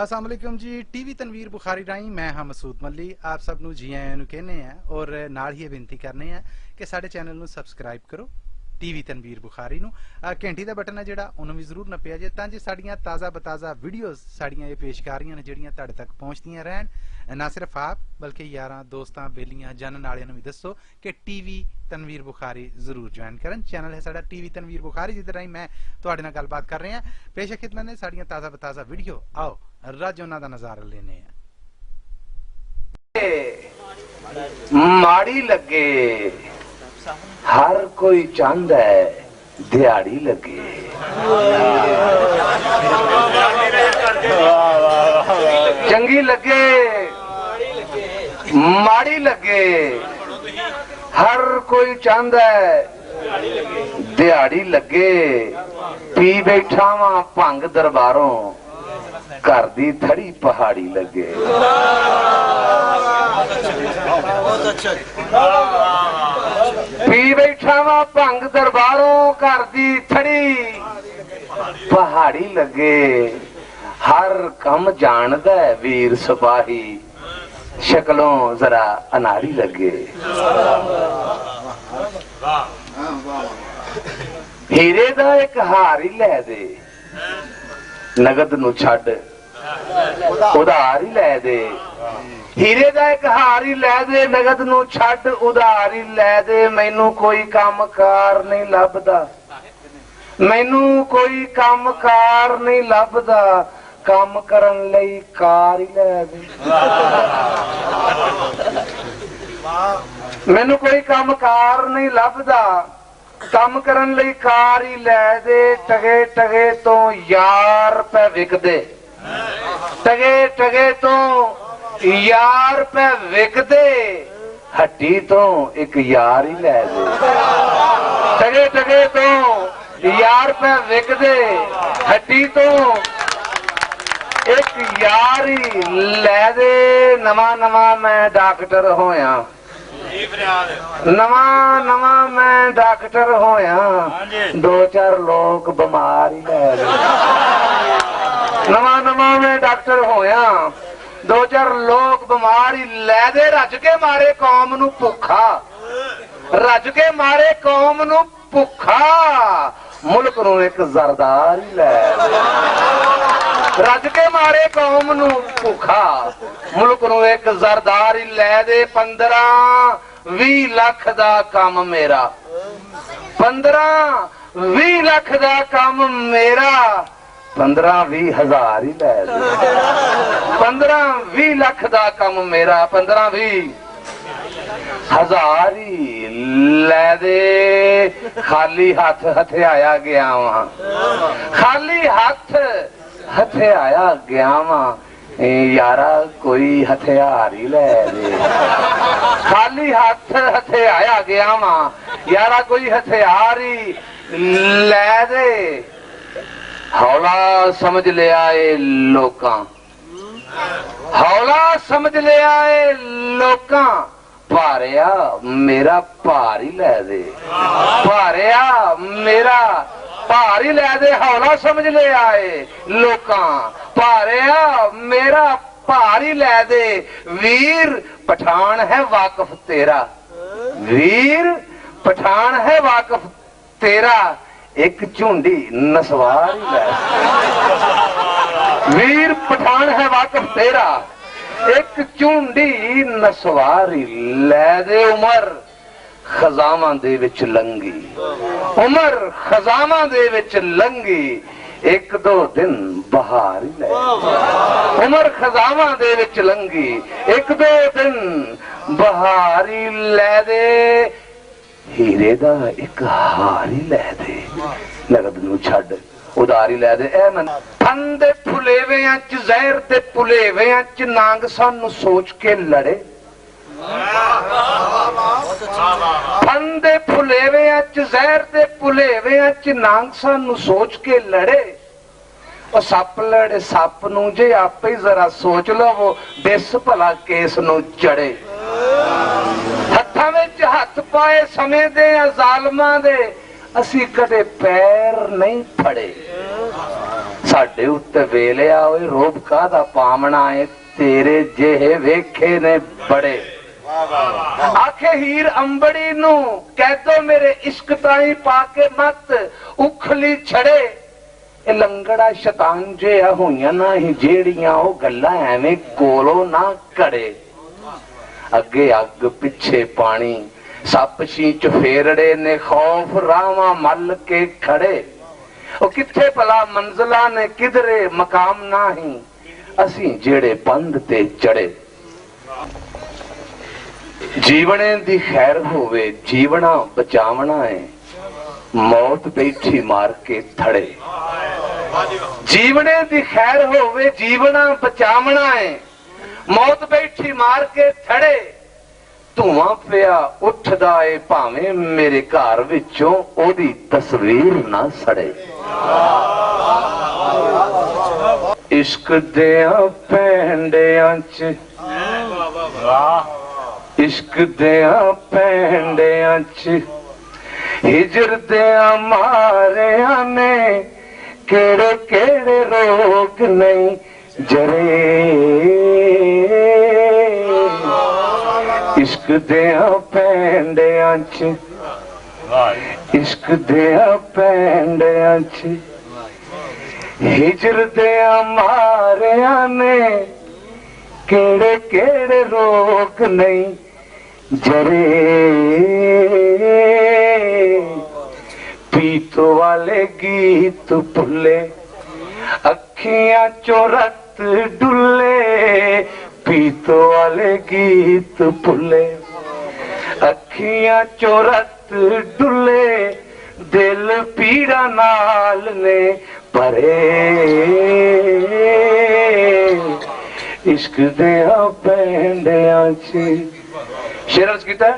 अस्सलाम वालेकुम जी। टीवी तनवीर बुखारी राही मैं हाँ मसूद मल्ली आप सब नू जी आयां नू कहने हैं और नाल ही बेनती करने हैं कि साडे चैनल नू सबसक्राइब करो टीवी तनवीर बुखारी नू। घंटी दा बटन है जिहड़ा उन्होंने भी जरूर नप्पिया जे तां जे साड़ियां ताज़ा बताज़ा वीडियोज़ साड़ियां ये पेशकारियां ने जिहड़ियां तुहाडे तक पहुंचदियां रहन। ना सिर्फ आप बल्कि यारां दोस्तां बेलियां जानन वालियां नू भी दसो कि टीवी तनवीर बुखारी जरूर ज्वाइन करन। चैनल है साडा टीवी तनवीर बुखारी जिहदे राही मैं तुहाडे नाल गलबात कर रहे हैं। पेश खिदमत ने साड़ियां ताज़ा बताज़ा वीडियो। आओ रज उन्हां दा नज़ारा लेने हैं। माड़ी लगे हर कोई चाहता है दिहाड़ी लगे। चंगी लगे माड़ी लगे हर कोई चाहता है दिहाड़ी लगे। पी बैठा वा भंग दरबारों घर दी थड़ी पहाड़ी लगे। पी बैठा वा भंग दरबारों घर दी थड़ी पहाड़ी लगे। हर कम जानदा है वीर सिपाही शक्लों जरा अनाड़ी लगे। हीरे दा एक हार ही लै दे नगद नू छड्ड उधार ही लै दे। हीरे दा एक हार ही लै दे नगद नू छड्ड उधार ही लै दे। मैनू कोई काम कार नहीं लभदा मैनू कोई काम कार नहीं लभदा काम करन लई कार ही लै दे। मैनू कोई काम कार नहीं लभदा काम करन लई कार ही लै दे। टगे टगे तो यार पे विकदे टगे टगे तो यार पे विकदे हट्टी तो एक यार ही लै दे। टगे टगे तो यार पे विकदे हट्टी तो एक यार ही लै दे। नवा नवा मैं डॉक्टर होया नवा नवा मैं डॉक्टर होया दो चार लोग बीमार ही लै दे। नवा नवा मैं डॉक्टर होया दो चार लोग बीमार ही लै दे। रज के मारे कौम नू भुखा रज के मारे कौम नू भुखा मुल्क नू एक जरदार ही लै दे। रज के मारे कौम नू भुखा मुल्क नू एक जरदार ही लै दे। 15-20 लाख दा काम मेरा 15-20 लाख दा काम मेरा 15-20 हजार ही लै दे। 15-20 लाख दा काम मेरा 15-20 हजार ही लै दे। खाली हाथ हथियाया गया वा खाली हाथ हथियाया गया वा यारा कोई हथियार ही लै दे। खाली हाथ हथियाया गया वा यारा कोई हथियार ही लै दे। हौला समझ लिया ए लोकां हौला समझ लिया ए लोकां भारिया मेरा भार ही लै दे। भारिया मेरा भार ही लै दे। हौला समझ लिया ए लोकां भारिया मेरा भार ही लै दे। वीर पठान है वाकफ तेरा वीर पठान है वाकफ तेरा एक झुंडी नसवार ही लै दे। वीर पठान है वाकफ तेरा एक झुंडी नसवार ही लै दे। उमर खजामां दे विच लंघी उमर खजामां दे विच लंघी एक दो दिन बहार ही लै दे। उमर खजामां दे विच लंघी एक दो दिन बहार ही लै दे। हीरे दा एक हार ही लै दे नगद नू छड्ड उधारी लै दे। ए मन फन दे फुलेवियां च जहर दे फुलेवियां च नांग सानू सोच के लड़े। फन दे फुलेवियां च जहर दे फुलेवियां च नांग सानू सोच के लड़े। और सप लड़े सप नू जे आपे ही जरा सोच लवो दिस भला केस नू चढ़े। हत्थां विच हत्थ पाए समय दे जालमां दे असी कदे पैर नहीं फड़े। साडे उत्ते वेलिया ओए रोब कादा पावना है तेरे जेहे वेखे ने बड़े आखे हीर अंबड़ी नू कह दो मेरे इश्क ताई पाके मत उखली छड़े ए लंगड़ा शैतान जे होइयां ना ही जेड़ियां ओ गल्लां एवें कोलो ना कड़े अगे अग पिछे पानी सप शींच फेरड़े ने खौफ रावा मल के खड़े ओ किथे भला मंजिला ने किधरे मकाम ना ही असी जेड़े पंध ते चढ़े जीवने दी खैर होवे जीवना बचावना है मौत बैठी मार के थड़े जीवने दी खैर होवे जीवना बचावना है मौत बैठी मार के थड़े धुआं पिया उठदा है भावें मेरे घर विचों ओदी तस्वीर ना सड़े इश्क दिया पैंडियां च इश्क दिया पैंडियां च हिजर दिया मारिया ने केड़े केड़े रोग नहीं जरे इश्क दिया पैंडियां च इश्क दिया पैंडियां च हिजर दिया मारिया ने केड़े केड़े रोग नहीं जरे पीतो वाले गीत भुले अखियां चो रत डुले पीतो वाले गीत भुले अखियां चो रत डुले दिल पीड़ा नाल ने भरे इश्क दिया पैंडियां च शेर अर्ज कीता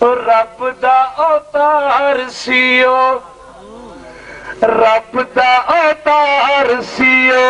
रब दा अवतार सीओ रब दा अवतार सीओ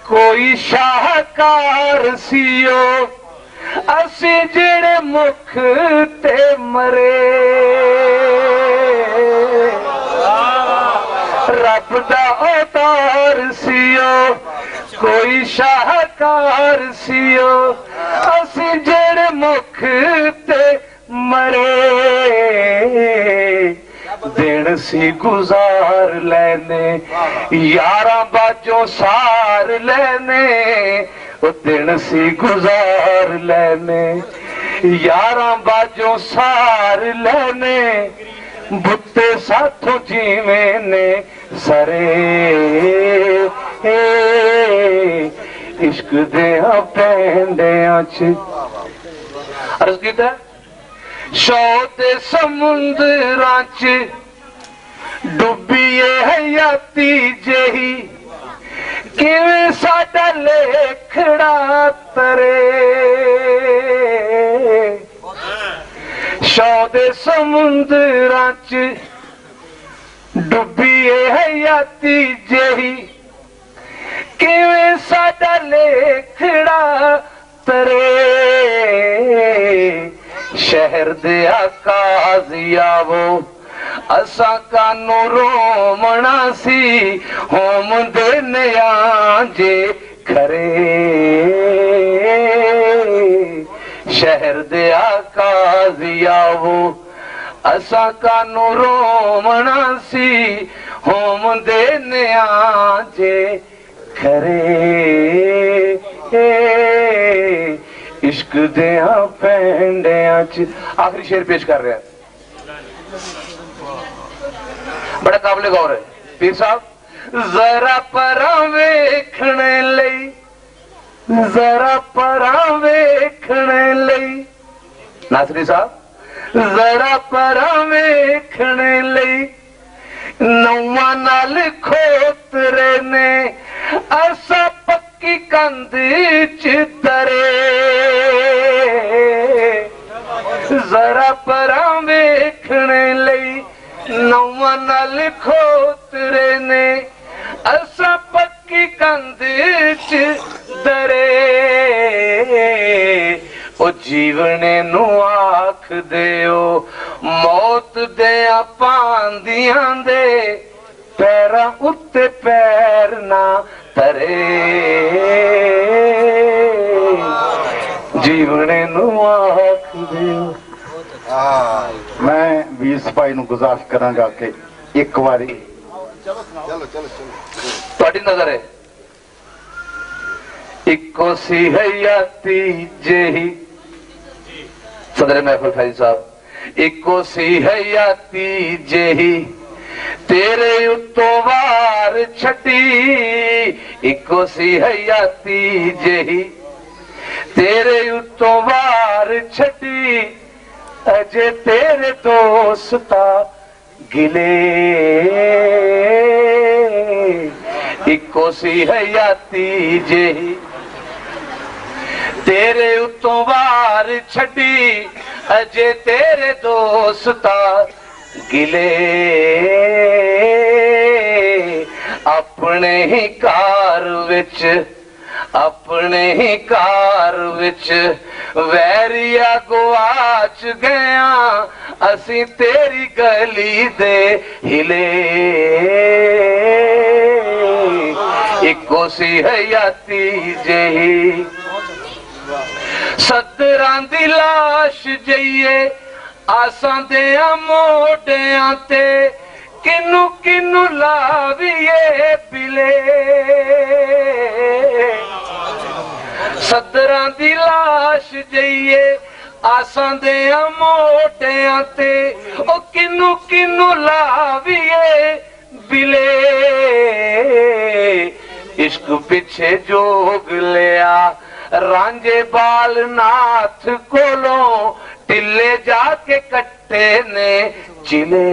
कोई शाहकार सीओ असी जेड़े मुख ते मरे रब दा अवतार सीओ कोई शाहकार सीओ असी जेड़े मुख ते मरे दिन सी गुजार लेने यारा बाजों सार लेने दिन सी गुजार लेने यारा बाजों सार लेने बुत्ते साथों जीवे ने सरे इश्क दिया पैंडियां च अर्ज कीता शौ ते समुंदरां च डुबिए हयाती जही किवें साडा लेखड़ा तरे शौ दे समुंदरां च डुबिए हयाती जही किवें साडा लेखड़ा तरे शहर दे काजियावो असा कानू रोमना सी होम देने जे खरे शहर दे काजियावो असा कानू रोमना सी होम देने जे खरे इश्क दिया पैंडियां च आखिरी शेर पेश कर रहे हैं बड़ा काबिल गौर है पीर साहब जरा परा वेखने लई जरा परा वेखने लई नासरी साहब जरा परा वेखने लई नौवां नाल खोतरे ने असा पक्की कंध च तरे जरा परा वेखने लई नौवां नाल खोतरे ने असा पक्की कंध च दरे ओ जीवने नू आख देओ मौत दे पांदियां दे पैरां उत्ते करे जीवने नू आख दियो। मैं वीस भाई नू गुजारिश करांगा कि एक बारी तुहाडी नजर है इको सी हयाती जेही सदर महफिल फैज साहब इको सी हयाती जेही तेरे उत्तों वार छटी इको सी हयाती जेही तेरे उत्तों वार छटी अजे तेरे दोस्ता गिले इको सी हयाती जेही तेरे उत्तों वार छड़ी अजे तेरे दोस्ता गिले अपने ही कार विच वैरिया गुआच गया असी तेरी गली दे हिले इको सी हयाती जेही सदरां दी लाश जइए आसां दे मोढियां ते किनू किनू लाविए बिले सदरां दी लाश जइए आसां दे मोढियां ते ओ किनू किनू लाविए बिले इश्क पिछे जोग लिया रांझे बाल नाथ कोलों टिल्ले जाके कट्टे ने चिले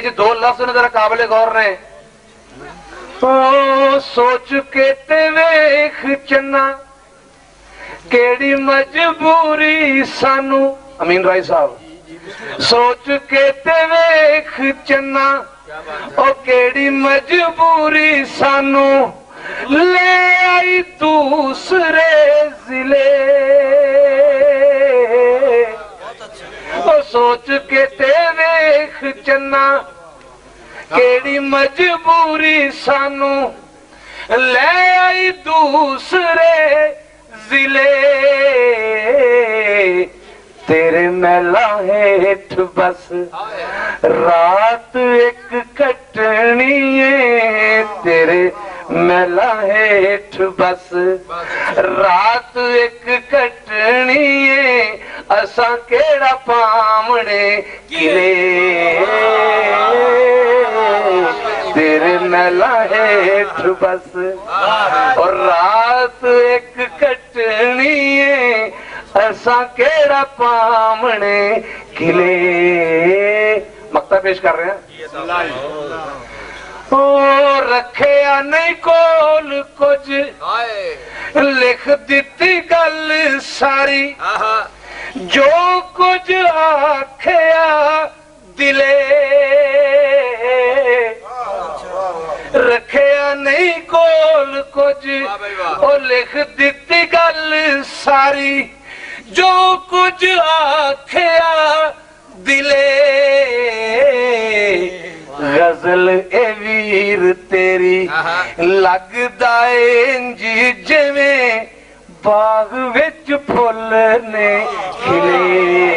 जो दो लफ्ज ने जरा काबिले गौर ने ओ सोच के ते वेख चन्ना केड़ी मजबूरी सानू अमीन राय साहब सोच के ते वेख चन्ना ओ केड़ी मजबूरी सानू ले आई दूसरे जिले ओ सोच के ते वेख चन्ना केड़ी मजबूरी सानू ले आई दूसरे जिले तेरे महला हेठ बस रात एक कटनी है तेरे महला हेठ बस रात एक कटनी है असा केड़ा पामने किले तेरे महला हेठ बस और रात एक कटनी है असा केड़ा पामने किले मक्ता पेश कर रहे हैं ओ रखे नहीं कोल कुछ लिख दिती गल सारी जो कुछ आखिया दिले रखिया नहीं कोल कुछ ओ लिख दिती गल सारी जो कुछ आखिया दिले गजल ए वीर तेरी लगदा इंज जिवें बाग विच फुल ने खिले